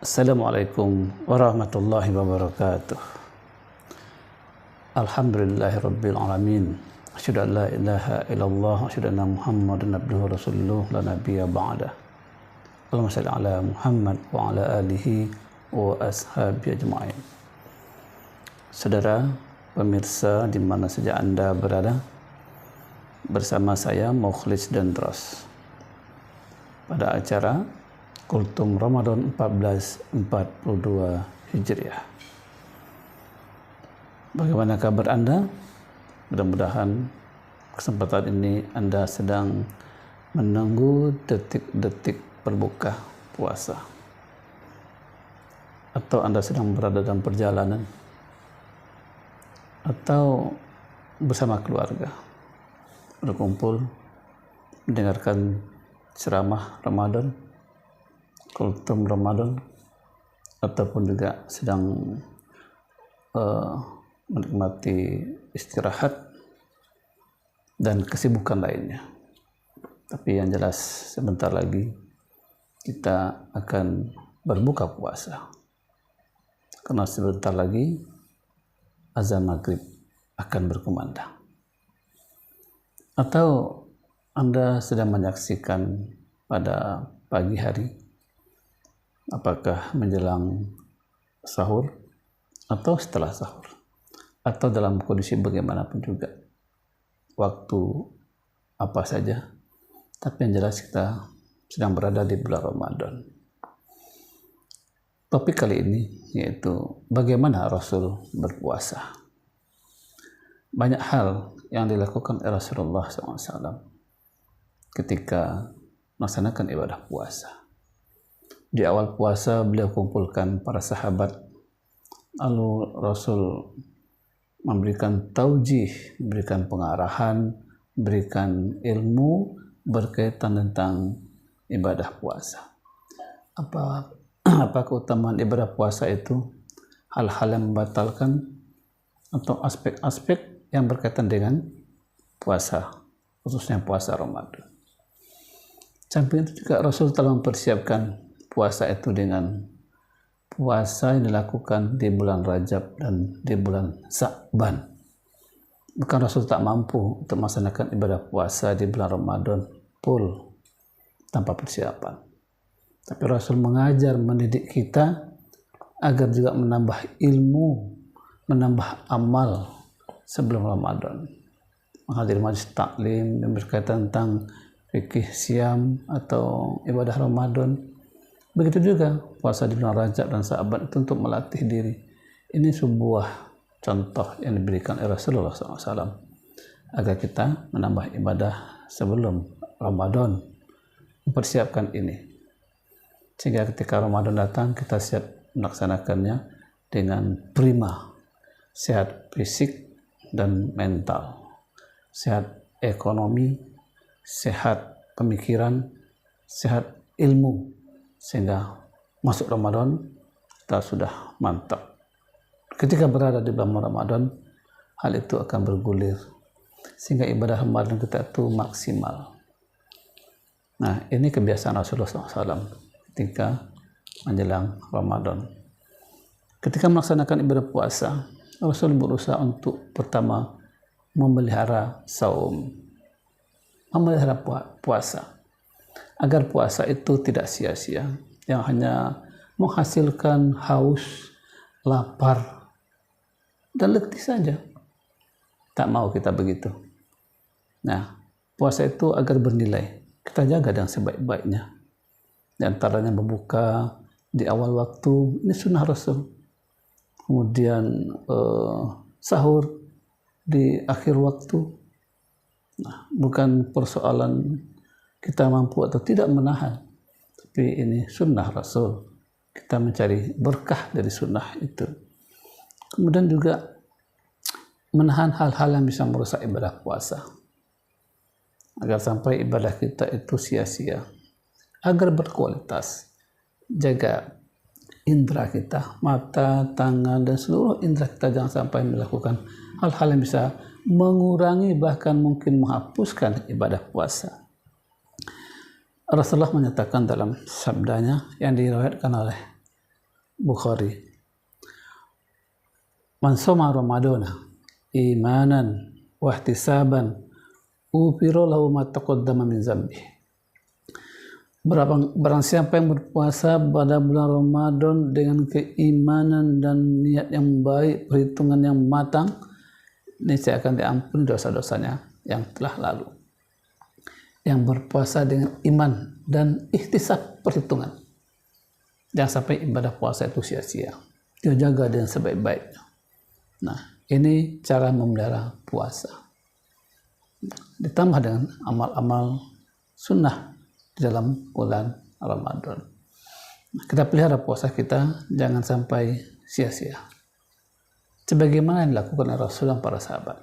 Assalamualaikum warahmatullahi wabarakatuh. Alhamdulillahirabbil alamin. Asyhadu an la ilaha illallah wa asyhadu anna Muhammadan abduhu rasuluh la nabiyya ba'da. Allahumma shalli ala Muhammad wa ala alihi wa ashabihi ajma'in. Saudara pemirsa di mana saja Anda berada, bersama saya Mukhlis dan Dros pada acara Kultum Ramadan 1442 Hijriah. Bagaimana kabar Anda? Mudah-mudahan kesempatan ini Anda sedang menunggu detik-detik berbuka puasa, atau Anda sedang berada dalam perjalanan, atau bersama keluarga berkumpul mendengarkan ceramah Ramadan, kultum Ramadan, ataupun juga sedang menikmati istirahat dan kesibukan lainnya. Tapi yang jelas sebentar lagi kita akan berbuka puasa, karena sebentar lagi azan maghrib akan berkumandang. Atau Anda sedang menyaksikan pada pagi hari, apakah menjelang sahur atau setelah sahur, atau dalam kondisi bagaimanapun juga, waktu apa saja, tapi yang jelas kita sedang berada di bulan Ramadan. Topik kali ini yaitu bagaimana Rasul berpuasa. Banyak hal yang dilakukan oleh Rasulullah SAW ketika melaksanakan ibadah puasa. Di awal puasa beliau kumpulkan para sahabat, lalu Rasul memberikan taujih, memberikan pengarahan, memberikan ilmu berkaitan tentang ibadah puasa. Apa keutamaan ibadah puasa itu? Hal-hal yang membatalkan atau aspek-aspek yang berkaitan dengan puasa, khususnya puasa Ramadan. Samping itu juga Rasul telah mempersiapkan puasa itu dengan puasa yang dilakukan di bulan Rajab dan di bulan Sa'ban. Bukan Rasul tak mampu untuk melaksanakan ibadah puasa di bulan Ramadan full tanpa persiapan. Tapi Rasul mengajar, mendidik kita agar juga menambah ilmu, menambah amal sebelum Ramadan. Menghadiri majelis taklim yang berkaitan tentang fikih siam atau ibadah Ramadan. Begitu juga puasa di bulan Rajab dan Sa'ban itu untuk melatih diri. Ini sebuah contoh yang diberikan oleh Rasulullah SAW agar kita menambah ibadah sebelum Ramadan, mempersiapkan ini, sehingga ketika Ramadan datang kita siap melaksanakannya dengan prima, sehat fisik dan mental, sehat ekonomi, sehat pemikiran, sehat ilmu, sehingga masuk Ramadan kita sudah mantap. Ketika berada di bulan Ramadan, hal itu akan bergulir sehingga ibadah Ramadan kita itu maksimal. Nah, ini kebiasaan Rasulullah SAW ketika menjelang Ramadan. Ketika melaksanakan ibadah puasa, Rasul berusaha untuk pertama memelihara saum, memelihara puasa, agar puasa itu tidak sia-sia, yang hanya menghasilkan haus, lapar, dan letih saja. Tak mau kita begitu. Nah, puasa itu agar bernilai, kita jaga dengan sebaik-baiknya. Di antaranya membuka di awal waktu, ini sunnah Rasul. Kemudian sahur di akhir waktu. Nah, bukan persoalan kita mampu atau tidak menahan, tapi ini sunnah Rasul. Kita mencari berkah dari sunnah itu. Kemudian juga menahan hal-hal yang bisa merusak ibadah puasa, agar sampai ibadah kita itu sia-sia, agar berkualitas. Jaga indera kita, mata, tangan, dan seluruh indera kita jangan sampai melakukan hal-hal yang bisa mengurangi, bahkan mungkin menghapuskan ibadah puasa. Rasulullah menyatakan dalam sabdanya yang diriwayatkan oleh Bukhari, man shoma ramadana imanan wa ihtisaban ufiro lahu ma taqaddama min zambi. Barang siapa yang berpuasa pada bulan Ramadan dengan keimanan dan niat yang baik, perhitungan yang matang, niscaya akan diampuni dosa-dosanya yang telah lalu. Yang berpuasa dengan iman dan ihtisab, perhitungan. Jangan sampai ibadah puasa itu sia-sia. Dia jaga dengan sebaik-baiknya. Nah, ini cara memelihara puasa. Ditambah dengan amal-amal sunnah di dalam bulan Ramadan. Kita pelihara puasa kita, jangan sampai sia-sia. Sebagaimana yang dilakukan oleh Rasul dan para sahabat.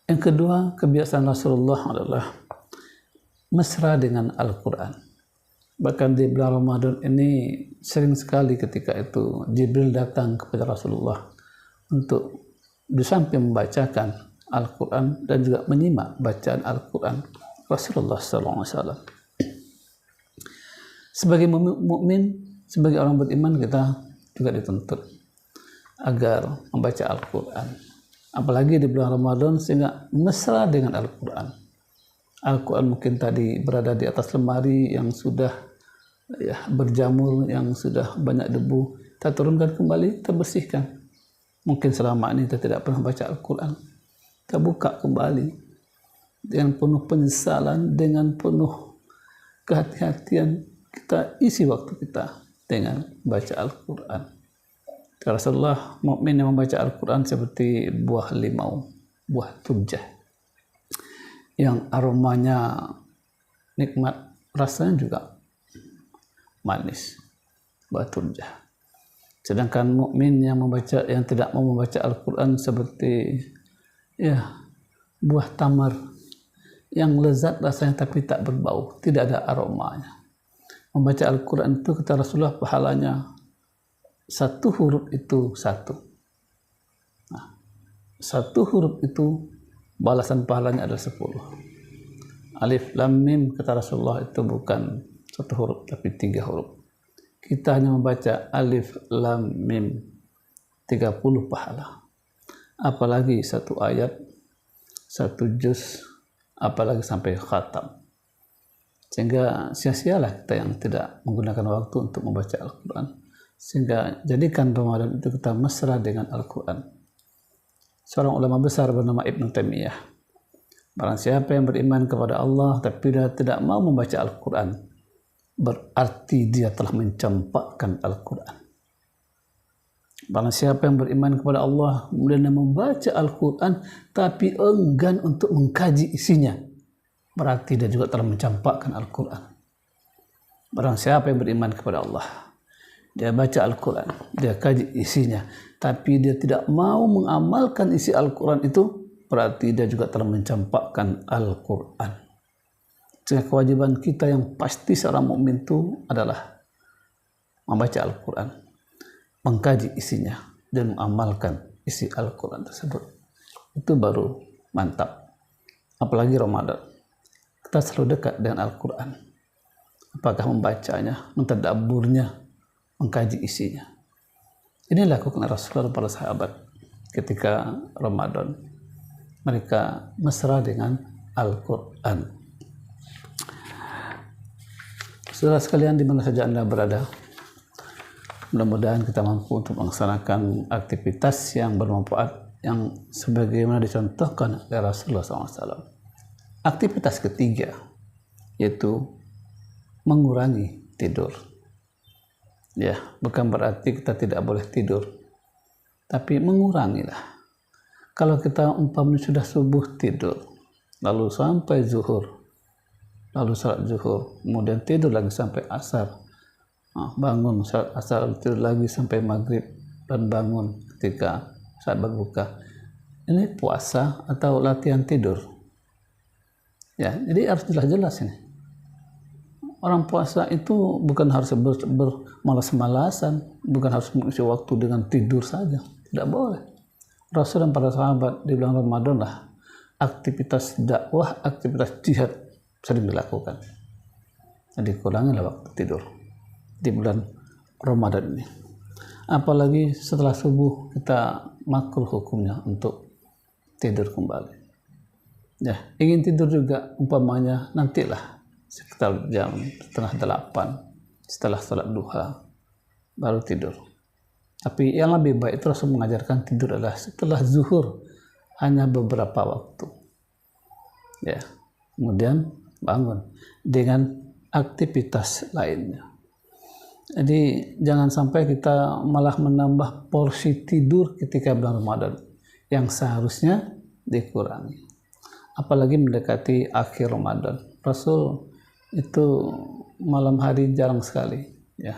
Yang kedua, kebiasaan Rasulullah adalah mesra dengan Al-Quran. Bahkan di bulan Ramadan ini sering sekali ketika itu Jibril datang kepada Rasulullah untuk di samping membacakan Al-Quran dan juga menyimak bacaan Al-Quran Rasulullah SAW. Sebagai mukmin, sebagai orang beriman, kita juga dituntut agar membaca Al-Quran. Apalagi di bulan Ramadan, sehingga mesra dengan Al-Quran. Al-Quran mungkin tadi berada di atas lemari yang sudah berjamur, yang sudah banyak debu. Kita turunkan kembali, kita bersihkan. Mungkin selama ini kita tidak pernah baca Al-Quran. Kita buka kembali dengan penuh penyesalan, dengan penuh kehati-hatian, kita isi waktu kita dengan baca Al-Quran. Rasulullah, mukmin yang membaca Al-Quran seperti buah limau, buah turjah, yang aromanya nikmat, rasanya juga manis, buah turjah. Sedangkan mukmin yang tidak mau membaca Al-Quran seperti buah tamar yang lezat rasanya tapi tak berbau, tidak ada aromanya. Membaca Al-Quran itu kata Rasulullah pahalanya satu huruf itu satu. Nah, satu huruf itu balasan pahalanya adalah 10. Alif lam mim kata Rasulullah itu bukan satu huruf tapi 3 huruf. Kita hanya membaca alif lam mim 30 pahala. Apalagi satu ayat, satu juz, apalagi sampai khatam. Sehingga sia-sialah kita yang tidak menggunakan waktu untuk membaca Al-Quran. Sehingga jadikan Ramadan itu kita mesra dengan Al-Quran. Seorang ulama besar bernama Ibnu Taimiyah. Barang siapa yang beriman kepada Allah tapi dia tidak mau membaca Al-Quran, berarti dia telah mencampakkan Al-Quran. Barang siapa yang beriman kepada Allah kemudian membaca Al-Quran tapi enggan untuk mengkaji isinya, berarti dia juga telah mencampakkan Al-Quran. Barang siapa yang beriman kepada Allah, dia baca Al-Quran, dia kaji isinya, tapi dia tidak mau mengamalkan isi Al-Quran itu, berarti dia juga telah mencampakkan Al-Quran. Sehingga kewajiban kita yang pasti seorang mukmin itu adalah membaca Al-Quran, mengkaji isinya, dan mengamalkan isi Al-Quran tersebut. Itu baru mantap. Apalagi Ramadan. Kita selalu dekat dengan Al-Quran. Apakah membacanya, mentadabburnya, mengkaji isinya. Ini dilakukan Rasulullah dan para sahabat ketika Ramadan. Mereka mesra dengan Al-Quran. Saudara sekalian, di mana saja Anda berada, mudah-mudahan kita mampu untuk melaksanakan aktivitas yang bermanfaat yang sebagaimana dicontohkan oleh Rasulullah SAW. Aktivitas ketiga yaitu mengurangi tidur. Ya, bukan berarti kita tidak boleh tidur, tapi mengurangilah. Kalau kita umpamanya sudah subuh tidur, lalu sampai zuhur, lalu salat zuhur, kemudian tidur lagi sampai asar, bangun salat asar, tidur lagi sampai maghrib, dan bangun ketika saat berbuka. Ini puasa atau latihan tidur? Ya, jadi harus jelas-jelas ini. Orang puasa itu bukan harus bermalas-malasan, bukan harus mengisi waktu dengan tidur saja. Tidak boleh. Rasul dan para sahabat di bulan Ramadan lah aktivitas dakwah, aktivitas jihad sering dilakukan. Jadi kurangilah waktu tidur di bulan Ramadan ini. Apalagi setelah subuh kita makruh hukumnya untuk tidur kembali. Ya, ingin tidur juga umpamanya nantilah sekitar jam 7:30 setelah salat duha baru tidur. Tapi yang lebih baik itu Rasul mengajarkan tidur adalah setelah zuhur hanya beberapa waktu. Ya, kemudian bangun dengan aktivitas lainnya. Jadi jangan sampai kita malah menambah porsi tidur ketika bulan Ramadan yang seharusnya dikurangi. Apalagi mendekati akhir Ramadan. Rasul itu malam hari jarang sekali ya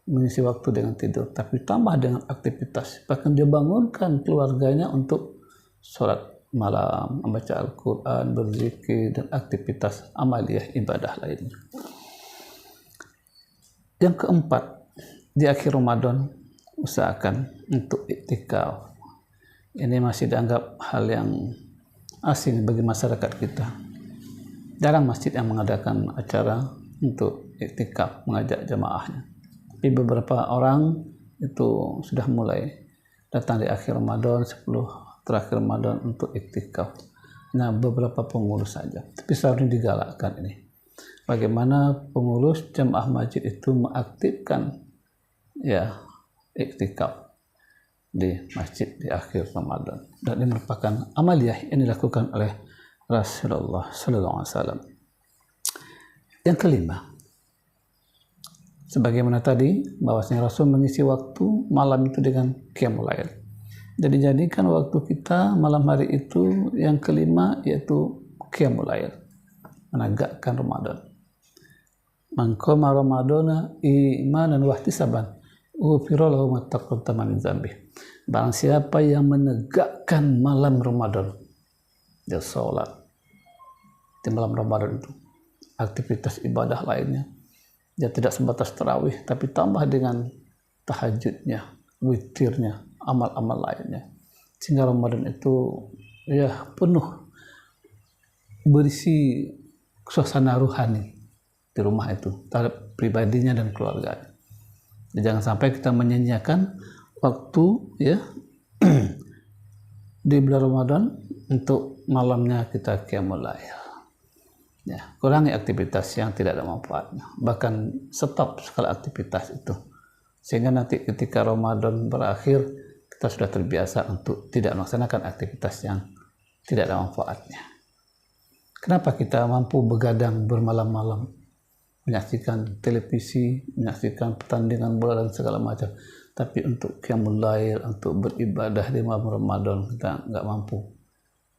mengisi waktu dengan tidur, tapi tambah dengan aktivitas. Bahkan dia bangunkan keluarganya untuk sholat malam, membaca Al-Quran, berzikir, dan aktivitas amaliyah ibadah lainnya. Yang keempat, di akhir Ramadan usahakan untuk iktikaf. Ini masih dianggap hal yang asing bagi masyarakat kita. Jarang masjid yang mengadakan acara untuk iktikaf, mengajak jamaahnya. Tapi beberapa orang itu sudah mulai datang di akhir Ramadan, 10 terakhir Ramadan untuk iktikaf. Nah, beberapa pengurus saja. Tapi seharusnya digalakkan ini. Bagaimana pengurus jamaah masjid itu mengaktifkan ya iktikaf di masjid di akhir Ramadan. Dan ini merupakan amaliyah yang dilakukan oleh Rasulullah SAW. Yang kelima, sebagaimana tadi bahwasanya Rasul mengisi waktu malam itu dengan qiyamul lail. Jadi jadikan waktu kita malam hari itu yang kelima yaitu qiyamul lail, menegakkan Ramadan. Man qama ramadana imanan wa ihtisaban ghufira lahu ma taqaddama min dzambih. Barang siapa yang menegakkan malam Ramadan, dia sholat di malam Ramadan itu, aktivitas ibadah lainnya, dia tidak sebatas tarawih, tapi tambah dengan tahajudnya, witirnya, amal-amal lainnya, sehingga Ramadan itu ya penuh berisi suasana ruhani di rumah itu terhadap pribadinya dan keluarganya. Jadi jangan sampai kita menyanyiakan waktu ya di bulan Ramadan untuk malamnya kita qiyamul lail. Ya, kurangi aktivitas yang tidak ada manfaatnya. Bahkan stop segala aktivitas itu. Sehingga nanti ketika Ramadan berakhir, kita sudah terbiasa untuk tidak melaksanakan aktivitas yang tidak ada manfaatnya. Kenapa kita mampu begadang bermalam-malam, menyaksikan televisi, menyaksikan pertandingan bola dan segala macam, tapi untuk qiyamul lail, untuk beribadah di malam Ramadan kita nggak mampu.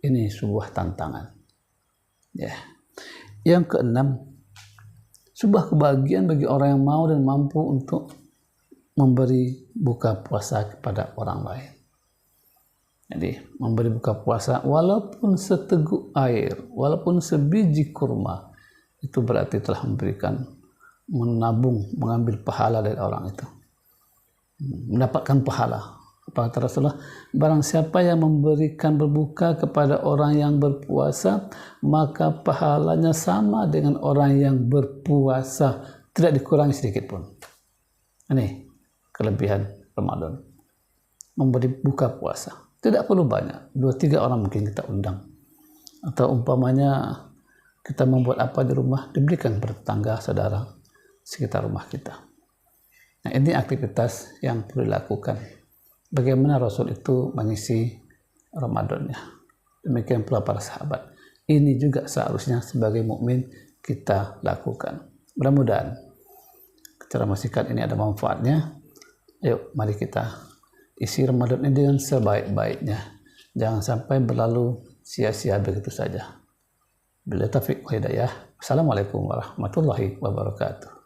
Ini sebuah tantangan. Ya. Yang keenam, sebuah kebahagiaan bagi orang yang mau dan mampu untuk memberi buka puasa kepada orang lain. Jadi memberi buka puasa walaupun seteguk air, walaupun sebiji kurma, itu berarti telah memberikan, menabung, mengambil pahala dari orang itu, mendapatkan pahala. Apa kata Rasulullah, barang siapa yang memberikan berbuka kepada orang yang berpuasa, maka pahalanya sama dengan orang yang berpuasa, tidak dikurangi sedikit pun. Ini kelebihan Ramadan, memberi buka puasa. Tidak perlu banyak, 2-3 orang mungkin kita undang, atau umpamanya kita membuat apa di rumah, diberikan kepada tetangga, saudara sekitar rumah kita. Nah, ini aktivitas yang perlu dilakukan. Bagaimana Rasul itu mengisi Ramadannya. Demikian pula para sahabat. Ini juga seharusnya sebagai mukmin kita lakukan. Mudah-mudahan cara masikat ini ada manfaatnya. Ayo, mari kita isi Ramadan ini dengan sebaik-baiknya. Jangan sampai berlalu sia-sia begitu saja. Bila taufiq wa hidayah. Assalamualaikum warahmatullahi wabarakatuh.